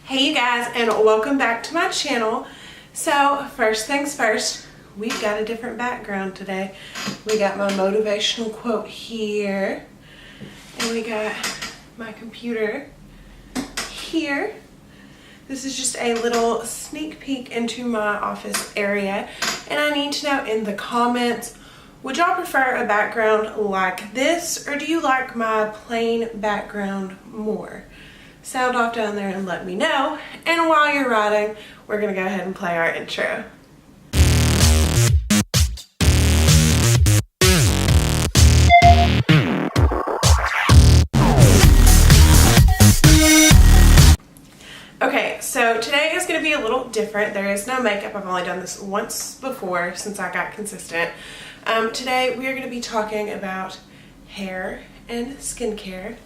Hey you guys, and welcome back to my channel. So first things first, we've got a different background today. We got my motivational quote here, and we got my computer here. This is just a little sneak peek into my office area, and I need to know in the comments, would y'all prefer a background like this, or do you like my plain background more? Sound off down there and let me know. And while you're writing, we're gonna go ahead and play our intro. Okay, so today is going to be a little different. There is no makeup. I've only done this once before since I got consistent. Today we are going to be talking about hair and skincare.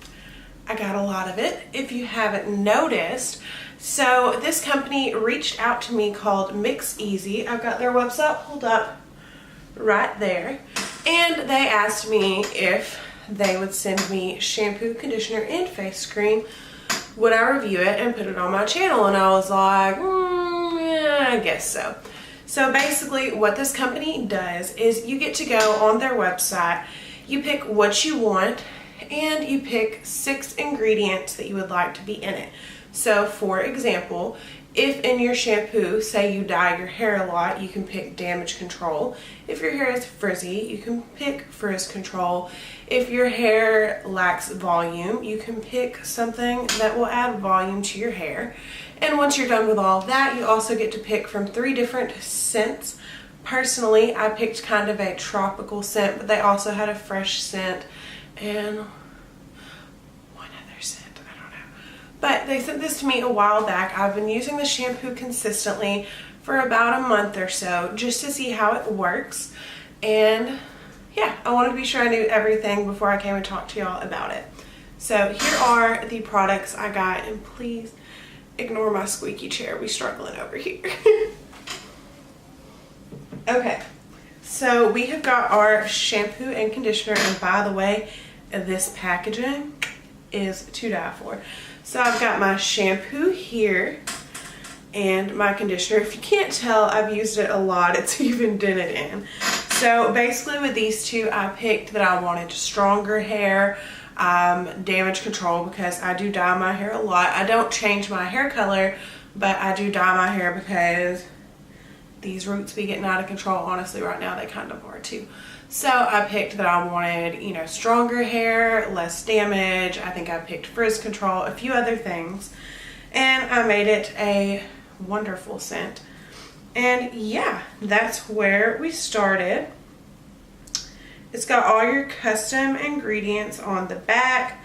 I got a lot of it, if you haven't noticed. So this company reached out to me called Mixeasy. I've got their website pulled up right there. And they asked me if they would send me shampoo, conditioner, and face cream. Would I review it and put it on my channel? And I was like, yeah, I guess so. So basically what this company does is you get to go on their website, you pick what you want, and you pick 6 ingredients that you would like to be in it. So for example, if in your shampoo, say you dye your hair a lot, you can pick damage control. If your hair is frizzy, you can pick frizz control. If your hair lacks volume, you can pick something that will add volume to your hair. And once you're done with all of that, you also get to pick from 3 different scents. Personally, I picked kind of a tropical scent, but they also had a fresh scent and one other scent, I don't know. But they sent this to me a while back. I've been using the shampoo consistently for about a month or so just to see how it works. And yeah, I wanted to be sure I knew everything before I came and talked to y'all about it. So here are the products I got, and please ignore my squeaky chair. We're struggling over here. Okay, so we have got our shampoo and conditioner, and by the way, this packaging is to die for. So I've got my shampoo here and my conditioner. If you can't tell, I've used it a lot. It's even dented in. So basically with these two, I picked that I wanted stronger hair, damage control, because I do dye my hair a lot. I don't change my hair color, but I do dye my hair because these roots be getting out of control. Honestly, right now they kind of are too. So I picked that I wanted, you know, stronger hair, less damage. I think I picked frizz control, a few other things. And I made it a wonderful scent. And yeah, that's where we started. It's got all your custom ingredients on the back.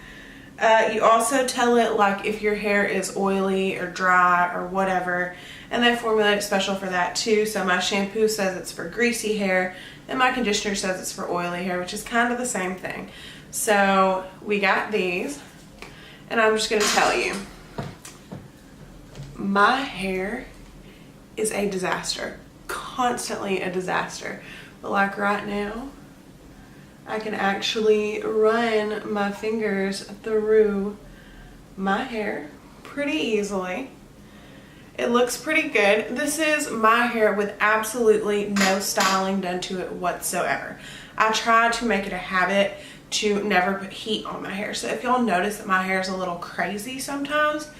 You also tell it like if your hair is oily or dry or whatever, and they formulate it special for that too. So my shampoo says it's for greasy hair, and my conditioner says it's for oily hair, which is kind of the same thing. So we got these, and I'm just going to tell you, my hair is a disaster, constantly a disaster. But like right now, I can actually run my fingers through my hair pretty easily. It looks pretty good. This is my hair with absolutely no styling done to it whatsoever. I try to make it a habit to never put heat on my hair. So if y'all notice that my hair is a little crazy sometimes,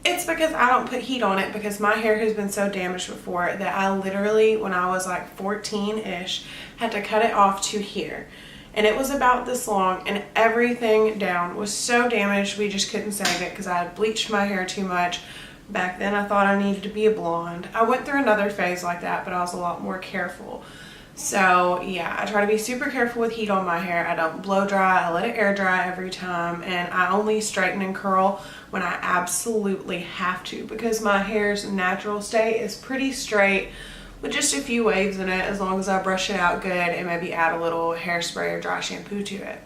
it's because I don't put heat on it, because my hair has been so damaged before that I literally, when I was like 14-ish, had to cut it off to here. And it was about this long, and everything down was so damaged we just couldn't save it because I had bleached my hair too much. Back then I thought I needed to be a blonde. I went through another phase like that, but I was a lot more careful. So yeah, I try to be super careful with heat on my hair. I don't blow dry, I let it air dry every time, and I only straighten and curl when I absolutely have to, because my hair's natural state is pretty straight with just a few waves in it, as long as I brush it out good and maybe add a little hairspray or dry shampoo to it.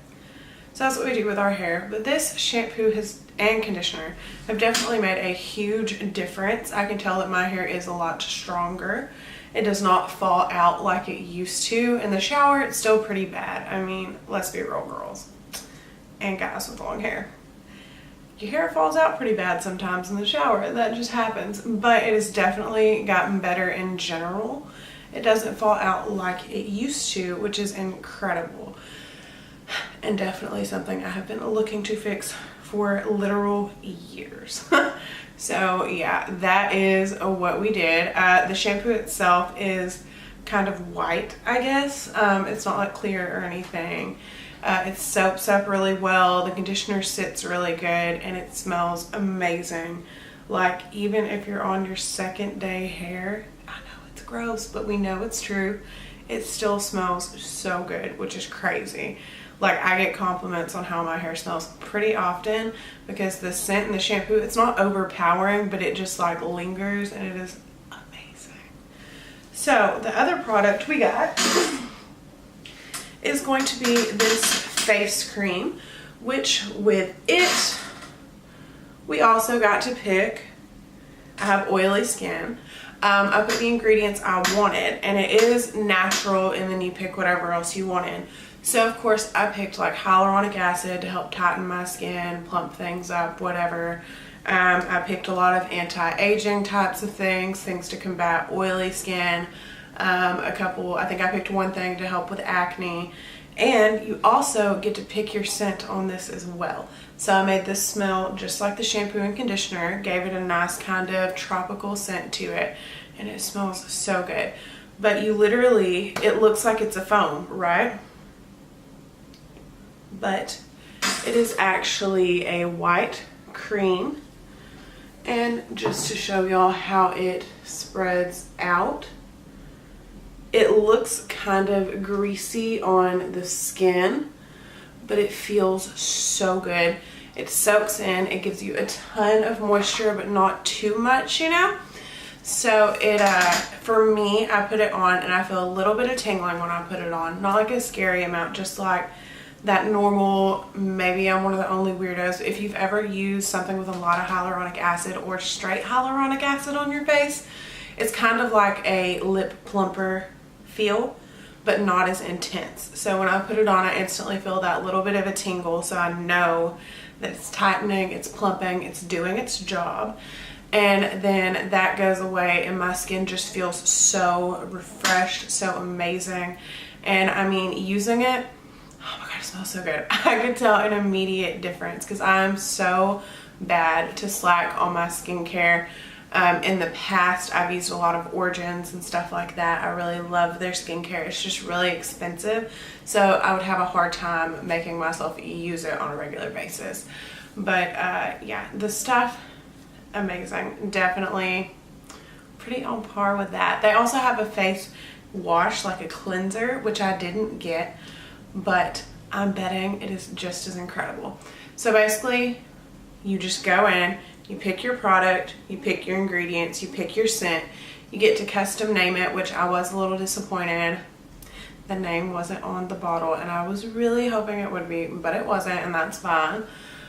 So that's what we do with our hair. But this shampoo and conditioner have definitely made a huge difference. I can tell that my hair is a lot stronger. It does not fall out like it used to. In the shower, it's still pretty bad. I mean, let's be real, girls and guys with long hair. your hair falls out pretty bad sometimes in the shower. That just happens. But it has definitely gotten better in general. It doesn't fall out like it used to, which is incredible. And definitely something I have been looking to fix for literal years. So yeah, that is what we did. The shampoo itself is kind of white, I guess. It's not like clear or anything. It soaps up really well. The conditioner sits really good and it smells amazing. Like even if you're on your second day hair, I know it's gross, but we know it's true. It still smells so good, which is crazy. Like I get compliments on how my hair smells pretty often because the scent and the shampoo, it's not overpowering, but it just like lingers and it is amazing. So the other product we got is going to be this face cream, which with it, we also got to pick. I have oily skin. I put the ingredients I wanted, and it is natural, and then you pick whatever else you wanted. So of course I picked like hyaluronic acid to help tighten my skin, plump things up, whatever. I picked a lot of anti-aging types of things to combat oily skin. I think I picked one thing to help with acne. And you also get to pick your scent on this as well. So I made this smell just like the shampoo and conditioner, gave it a nice kind of tropical scent to it, and it smells so good. But you literally, it looks like it's a foam, right? But it is actually a white cream. And just to show y'all how it spreads out, it looks kind of greasy on the skin, but it feels so good. It soaks in, it gives you a ton of moisture, but not too much, you know? So it, for me, I put it on and I feel a little bit of tingling when I put it on. Not like a scary amount, just like that normal, maybe I'm one of the only weirdos. If you've ever used something with a lot of hyaluronic acid or straight hyaluronic acid on your face, it's kind of like a lip plumper feel, but not as intense. So when I put it on, I instantly feel that little bit of a tingle, so I know that it's tightening, it's plumping, it's doing its job. And then that goes away and my skin just feels so refreshed, so amazing. And I mean, using it, oh my god, it smells so good. I could tell an immediate difference because I'm so bad to slack on my skincare. In the past, I've used a lot of Origins and stuff like that. I really love their skincare. It's just really expensive, so I would have a hard time making myself use it on a regular basis. But yeah, the stuff, amazing. Definitely pretty on par with that. They also have a face wash, like a cleanser, which I didn't get, but I'm betting it is just as incredible. So basically, you just go in, you pick your product, you pick your ingredients, you pick your scent, you get to custom name it, which I was a little disappointed. The name wasn't on the bottle and I was really hoping it would be, but it wasn't, and that's fine.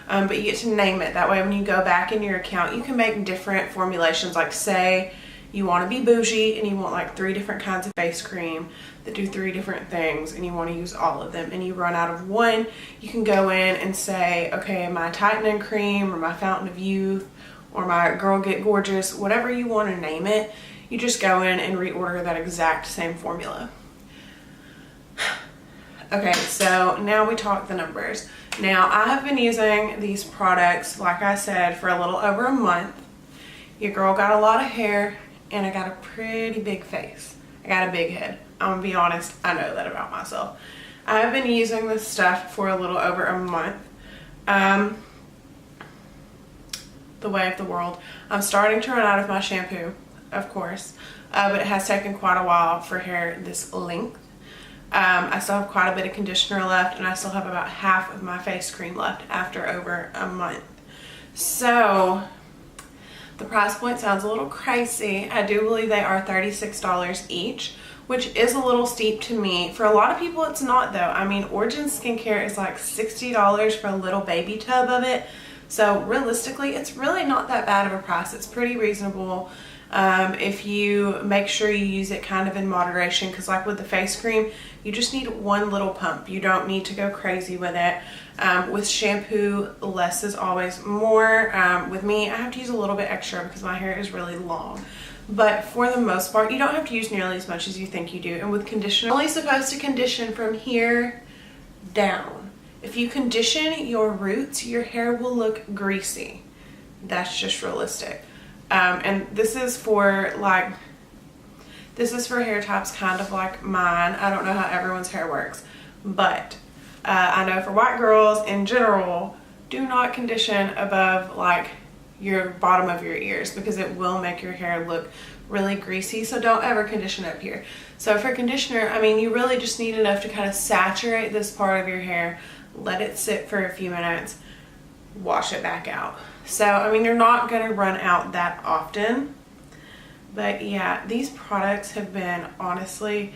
But you get to name it. That way when you go back in your account, you can make different formulations. Like say you want to be bougie and you want like 3 different kinds of face cream that do 3 different things and you want to use all of them and you run out of one, you can go in and say, okay, my tightening cream or my fountain of youth or my girl get gorgeous, whatever you want to name it, you just go in and reorder that exact same formula. Okay, so now we talk the numbers. Now I have been using these products, like I said, for a little over a month. Your girl got a lot of hair and I got a pretty big face. I got a big head. I'm gonna be honest, I know that about myself. I've been using this stuff for a little over a month. The way of the world. I'm starting to run out of my shampoo, of course, but it has taken quite a while for hair this length. I still have quite a bit of conditioner left and I still have about half of my face cream left after over a month. So the price point sounds a little crazy. I do believe they are $36 each, which is a little steep to me. For a lot of people it's not though. I mean, Origin Skincare is like $60 for a little baby tub of it. So realistically, it's really not that bad of a price. It's pretty reasonable. If you make sure you use it kind of in moderation, because like with the face cream, you just need one little pump. You don't need to go crazy with it. With shampoo, less is always more. With me, I have to use a little bit extra because my hair is really long. But for the most part, you don't have to use nearly as much as you think you do. And with conditioner, you're only supposed to condition from here down. If you condition your roots, your hair will look greasy. That's just realistic. And this is for hair types kind of like mine. I don't know how everyone's hair works, but I know for white girls in general, do not condition above like your bottom of your ears because it will make your hair look really greasy. So don't ever condition up here. So for conditioner, I mean, you really just need enough to kind of saturate this part of your hair, let it sit for a few minutes, wash it back out. So, I mean, you're not going to run out that often. But yeah, these products have been honestly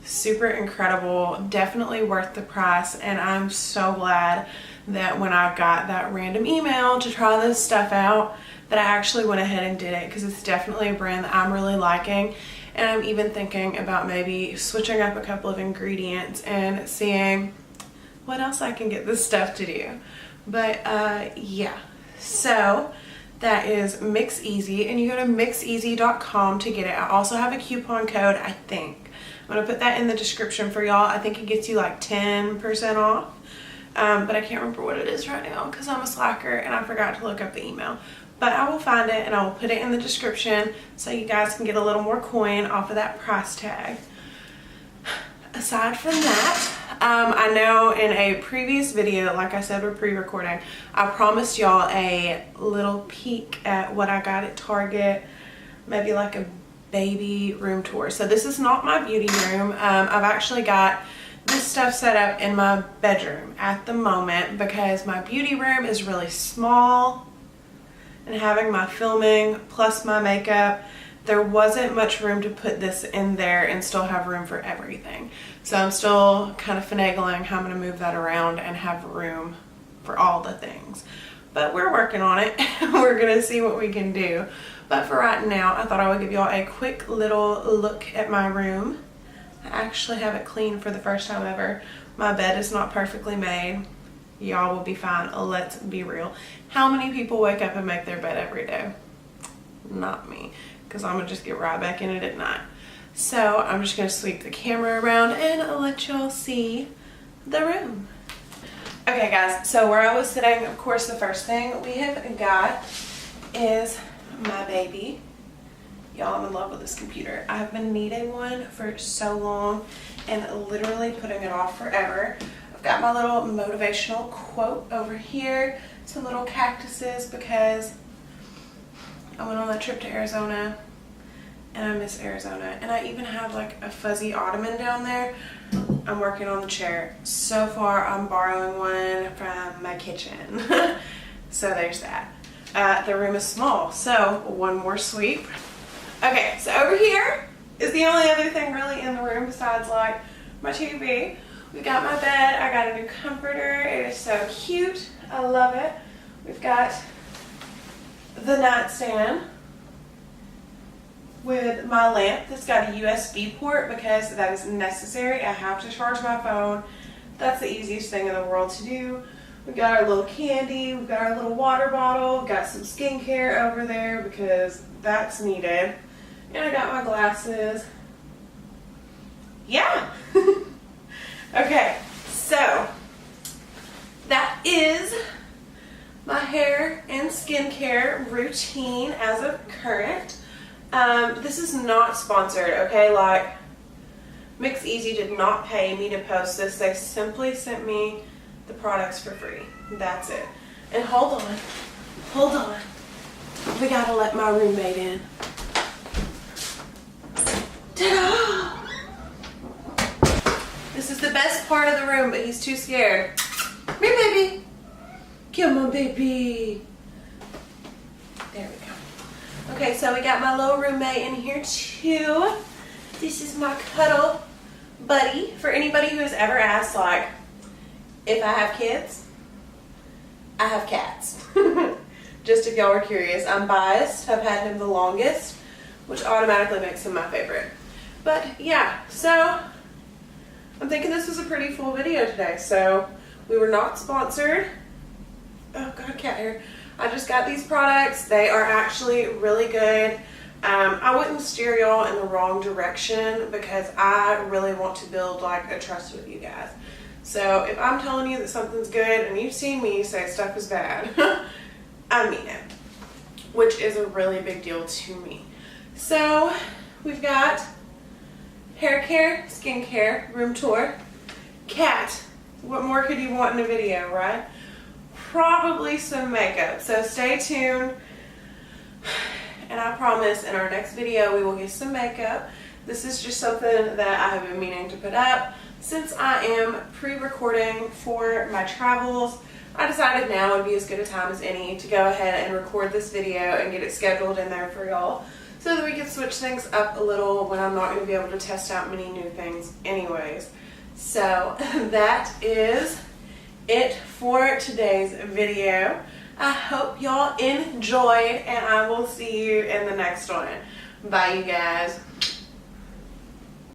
super incredible. Definitely worth the price. And I'm so glad that when I got that random email to try this stuff out, that I actually went ahead and did it, because it's definitely a brand that I'm really liking. And I'm even thinking about maybe switching up a couple of ingredients and seeing what else I can get this stuff to do. But yeah. So that is Mixeasy, and you go to mixeasy.com to get it. I also have a coupon code, I think. I'm going to put that in the description for y'all. I think it gets you like 10% off, but I can't remember what it is right now because I'm a slacker and I forgot to look up the email. But I will find it and I will put it in the description so you guys can get a little more coin off of that price tag. Aside from that, I know in a previous video, like I said, we're pre-recording, I promised y'all a little peek at what I got at Target, maybe like a baby room tour. So this is not my beauty room. I've actually got this stuff set up in my bedroom at the moment because my beauty room is really small, and having my filming plus my makeup, there wasn't much room to put this in there and still have room for everything. So I'm still kind of finagling how I'm going to move that around and have room for all the things. But we're working on it. We're going to see what we can do. But for right now, I thought I would give y'all a quick little look at my room. I actually have it clean for the first time ever. My bed is not perfectly made. Y'all will be fine. Let's be real. How many people wake up and make their bed every day? Not me. Because I'm going to just get right back in it at night. So I'm just going to sweep the camera around and let y'all see the room. Okay guys, so where I was sitting, of course the first thing we have got is my baby. Y'all, I'm in love with this computer. I've been needing one for so long and literally putting it off forever. I've got my little motivational quote over here, some little cactuses because I went on that trip to Arizona and I miss Arizona. And I even have like a fuzzy ottoman down there. I'm working on the chair. So far I'm borrowing one from my kitchen. So there's that. The room is small, so one more sweep. Okay, so over here is the only other thing really in the room besides like my TV. We've got my bed. I got a new comforter. It is so cute. I love it. We've got the nightstand with my lamp that's got a USB port because that is necessary. I have to charge my phone. That's the easiest thing in the world to do. We've got our little candy, we've got our little water bottle, we've got some skincare over there because that's needed. And I got my glasses. Yeah. Okay, so that is my hair and skincare routine as of current. This is not sponsored, okay? Like, Mixeasy did not pay me to post this. They simply sent me the products for free. That's it. And hold on. We gotta let my roommate in. Ta-da! This is the best part of the room, but he's too scared. Come here, baby. Come on, baby. There we go. Okay, so we got my little roommate in here too. This is my cuddle buddy. For anybody who has ever asked, like, if I have kids, I have cats. Just if y'all are curious, I'm biased. I've had him the longest, which automatically makes him my favorite. But yeah, so I'm thinking this was a pretty full video today. So we were not sponsored. Oh God, cat hair. I just got these products. They are actually really good. I wouldn't steer y'all in the wrong direction because I really want to build like a trust with you guys. So if I'm telling you that something's good and you've seen me say stuff is bad, I mean it, which is a really big deal to me. So we've got hair care, skin care, room tour, cat. What more could you want in a video, right? Probably some makeup. So stay tuned. And I promise in our next video we will get some makeup. This is just something that I have been meaning to put up. Since I am pre-recording for my travels, I decided now would be as good a time as any to go ahead and record this video and get it scheduled in there for y'all so that we can switch things up a little when I'm not going to be able to test out many new things anyways. So that is it for today's video. I hope y'all enjoyed and I will see you in the next one. Bye you guys.